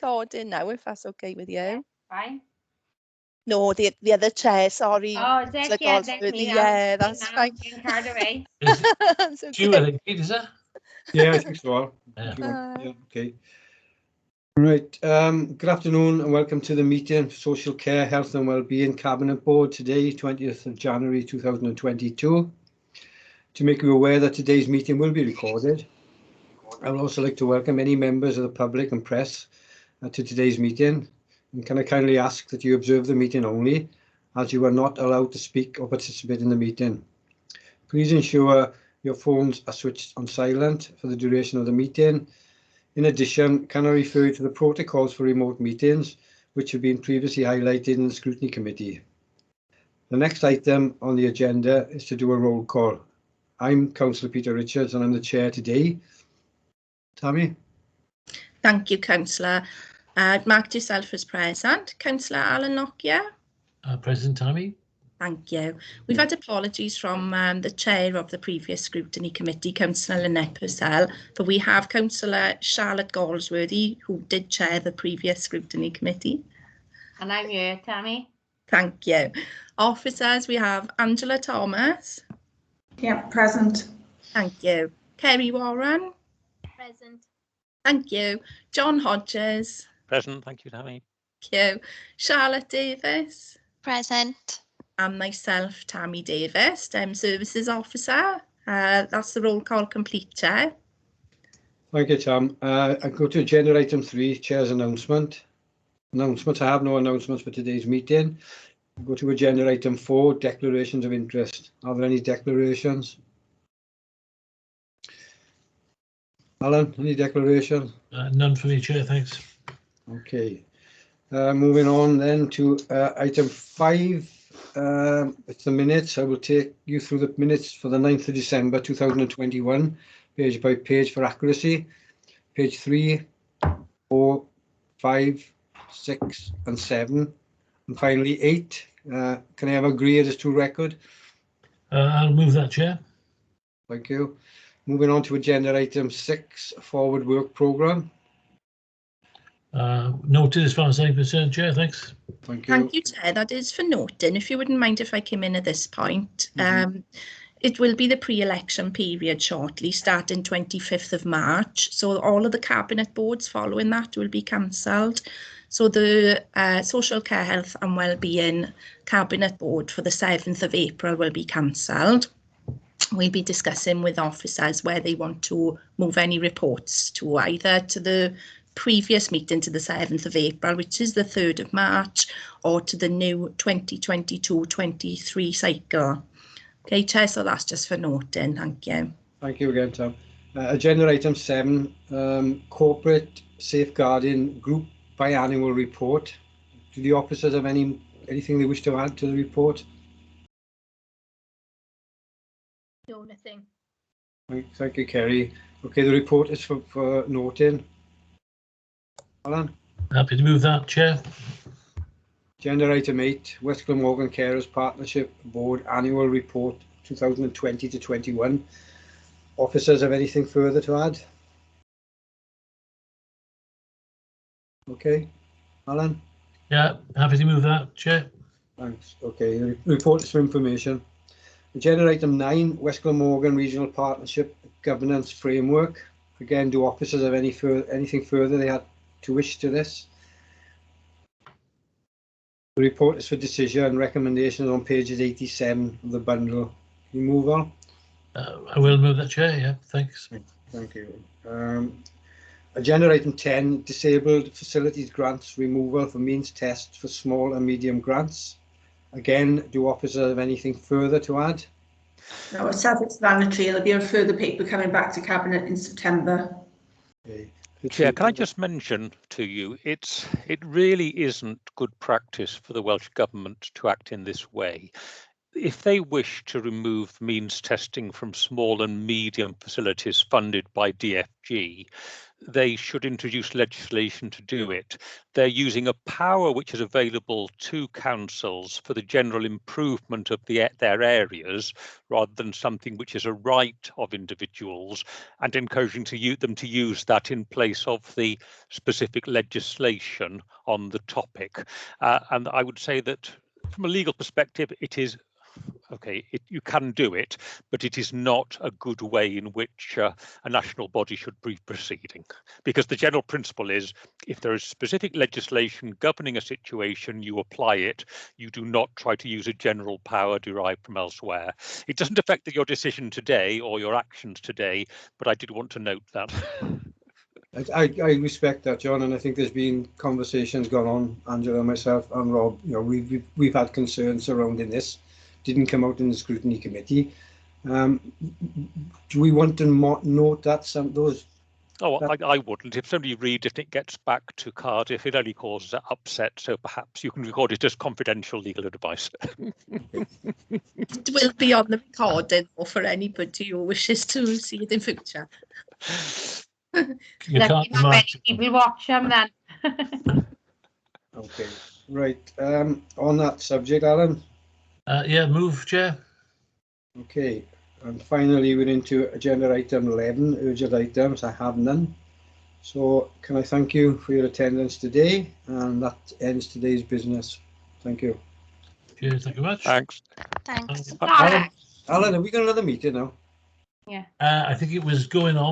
recording now, if that's okay with you. Yeah, fine. No, the other chair, sorry. Oh, is it? Yeah, that's me. Yeah, that's fine. Getting carried away. That's You, okay. I think, Pete, is that? Yeah, I think so. Yeah. Yeah, okay. Right. Good afternoon and welcome to the meeting for Social Care, Health and Wellbeing Cabinet Board today, 20th of January 2022. To make you aware that today's meeting will be recorded. I would also like to welcome any members of the public and press to today's meeting. And can I kindly ask that you observe the meeting only, as you are not allowed to speak or participate in the meeting. Please ensure your phones are switched on silent for the duration of the meeting. In addition, can I refer you to the protocols for remote meetings, which have been previously highlighted in the Scrutiny Committee. The next item on the agenda is to do a roll call. I'm Councillor Peter Richards and I'm the chair today. Tammy? Thank you, Councillor. Mark yourself as present. Councillor Alan Nokia? President Tammy? Thank you. We've had apologies from the chair of the previous Scrutiny Committee, Councillor Lynette Purcell, but we have Councillor Charlotte Galsworthy, who did chair the previous Scrutiny Committee. And I'm here, Tammy. Thank you. Officers, we have Angela Thomas. Yeah, present. Thank you. Kerry Warren. Present. Thank you. John Hodges. Present, thank you, Tammy. Thank you. Charlotte Davis. Present. And myself, Tammy Davis, Services Officer. That's the roll call complete, Chair. Thank you, Tam. I go to agenda item 3, Chair's announcement. Announcements. I have no announcements for today's meeting. I go to agenda item 4, declarations of interest. Are there any declarations? Alan, any declaration? None for me, Chair, thanks. Okay. Moving on then to item 5. It's the minutes. I will take you through the minutes for the 9th of December 2021, page by page for accuracy. Page 3, 4, 5, 6 and 7. And finally 8. Can I have a grade as to record? I'll move that, Chair. Thank you. Moving on to agenda item 6, forward work programme. Noted as far as I'm concerned, Chair, thanks. Thank you. Thank you, Chair. That is for noting. If you wouldn't mind if I came in at this point. It will be the pre-election period shortly, starting 25th of March. So all of the cabinet boards following that will be cancelled. So the Social Care, Health and Wellbeing Cabinet Board for the 7th of April will be cancelled. We'll be discussing with officers where they want to move any reports to, either to the previous meeting to the 7th of April, which is the 3rd of March, or to the new 2022-23 cycle. Okay, Chair, so that's just for noting. Thank you. Thank you again, Tom. Agenda item 7, corporate safeguarding group biannual report. Do the officers have anything they wish to add to the report? No, nothing. Thank you, Kerry. Okay, the report is for noting. Alan? Happy to move that, Chair. Agenda item 8, West Glamorgan Carers Partnership Board Annual Report 2020 to 21. Officers have anything further to add? Okay, Alan? Yeah, happy to move that, Chair. Thanks. Okay, the report is for information. Agenda item 9, West Glamorgan Regional Partnership Governance Framework. Again, do officers have anything further they had to wish to this? The report is for decision and recommendations on pages 87 of the bundle. Can you move on? I will move that, Chair, yeah, thanks. Thank you. Agenda item 10, Disabled Facilities Grants Removal for Means Tests for Small and Medium Grants. Again, do officers have anything further to add? No, it's self-explanatory. There'll be a further paper coming back to Cabinet in September. Okay. Chair, can I just mention to you, it really isn't good practice for the Welsh Government to act in this way. If they wish to remove means testing from small and medium facilities funded by DFG, they should introduce legislation to do it. They're using a power which is available to councils for the general improvement of their areas, rather than something which is a right of individuals, and encouraging them to use that in place of the specific legislation on the topic. And I would say that from a legal perspective, it is okay, you can do it, but it is not a good way in which a national body should be proceeding. Because the general principle is, if there is specific legislation governing a situation, you apply it. You do not try to use a general power derived from elsewhere. It doesn't affect your decision today or your actions today, but I did want to note that. I respect that, John, and I think there's been conversations going on, Angela, myself, and Rob. You know, we've had concerns surrounding this. Didn't come out in the scrutiny committee. Do we want to note that those? Oh, I wouldn't. If somebody reads it, it gets back to Cardiff. It only causes an upset. So perhaps you can record it as confidential legal advice. It will be on the recording or for anybody who wishes to see it in future. You Lucky can't not many match. people watch them then. Okay, right. On that subject, Alan. Yeah, move, Chair. Okay, and finally we're into agenda item 11, urgent items. I have none. So can I thank you for your attendance today, and that ends today's business. Thank you. Cheers, thank you very much. Thanks. Thanks. Alan, have we got another meeting now? Yeah. I think it was going on.